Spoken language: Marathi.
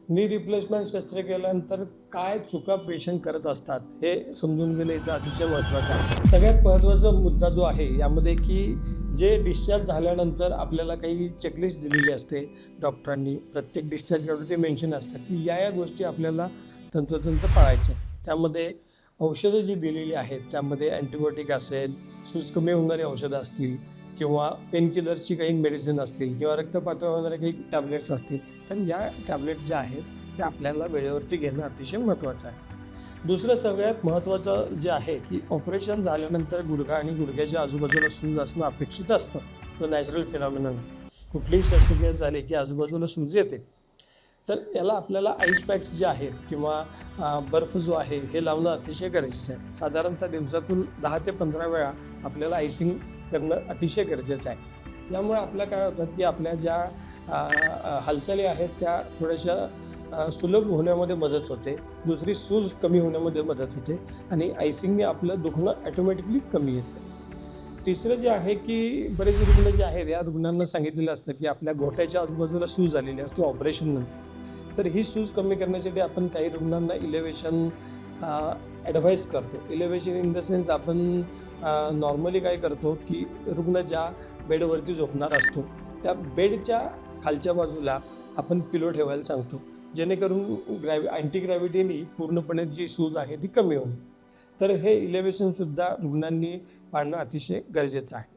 नी रिप्लेसमेंट शस्त्रक्रियेनंतर काय चुका पेशंट करत असतात हे समजून घेणं इथं अतिशय महत्त्वाचं आहे. सगळ्यात महत्त्वाचा मुद्दा जो आहे यामध्ये की जे डिस्चार्ज झाल्यानंतर आपल्याला काही चेकलिस्ट दिलेली असते डॉक्टरांनी. प्रत्येक डिस्चार्जकडे ते मेन्शन असतात की या गोष्टी आपल्याला तंतोतंत पाळायच्या. त्यामध्ये औषधं जी दिलेली आहेत त्यामध्ये अँटिबायोटिक असेल, सूज कमी होणारी औषधं असतील किंवा पेनकिलरची काही मेडिसिन असतील किंवा रक्त पातळ होणारे काही टॅबलेट्स असतील, तर या टॅबलेट ज्या आहेत त्या आपल्याला वेळेवरती घेणं अतिशय महत्त्वाचं आहे. दुसरं सगळ्यात महत्त्वाचं जे आहे की ऑपरेशन झाल्यानंतर गुडघा आणि गुडघ्याच्या आजूबाजूला सूज असणं अपेक्षित असतं. तो नॅचरल फिनॉमिनन. कुठलीही शस्त्रक्रिया झाली की आजूबाजूला सूज येते. तर याला आपल्याला आईस पॅक्स जे आहेत किंवा बर्फ जो आहे हे लावणं अतिशय गरजेचं आहे. साधारणतः दिवसातून 10 ते 15 वेळा आपल्याला आयसिंग करणं अतिशय गरजेचं आहे. यामुळे आपल्या काय होतात की आपल्या ज्या हालचाली आहेत त्या थोड्याशा सुलभ होण्यामध्ये मदत होते. दुसरी सूज कमी होण्यामध्ये मदत होते आणि आयसिंगने आपलं दुखणं ॲटोमॅटिकली कमी येतं. तिसरं जे आहे की बरेच रुग्ण जे आहेत या रुग्णांना सांगितलेलं असतं की आपल्या घोट्याच्या आजूबाजूला सूज झालेली असते ऑपरेशननंतर. तर ही सूज कमी करण्यासाठी आपण काही रुग्णांना इलेव्हेशन ॲडवाईस करतो. इलेव्हेशन इन द सेन्स आपण नॉर्मली काय करतो की रुग्ण ज्या बेडवरती झोपणार असतो त्या बेडच्या खालच्या बाजूला आपण पिलो ठेवायला सांगतो, जेणेकरून अँटी ग्रॅव्हिटीनी पूर्णपणे जी सूज आहे ती कमी होईल. तर हे इलेव्हेशनसुद्धा रुग्णांनी पाळणं अतिशय गरजेचं आहे.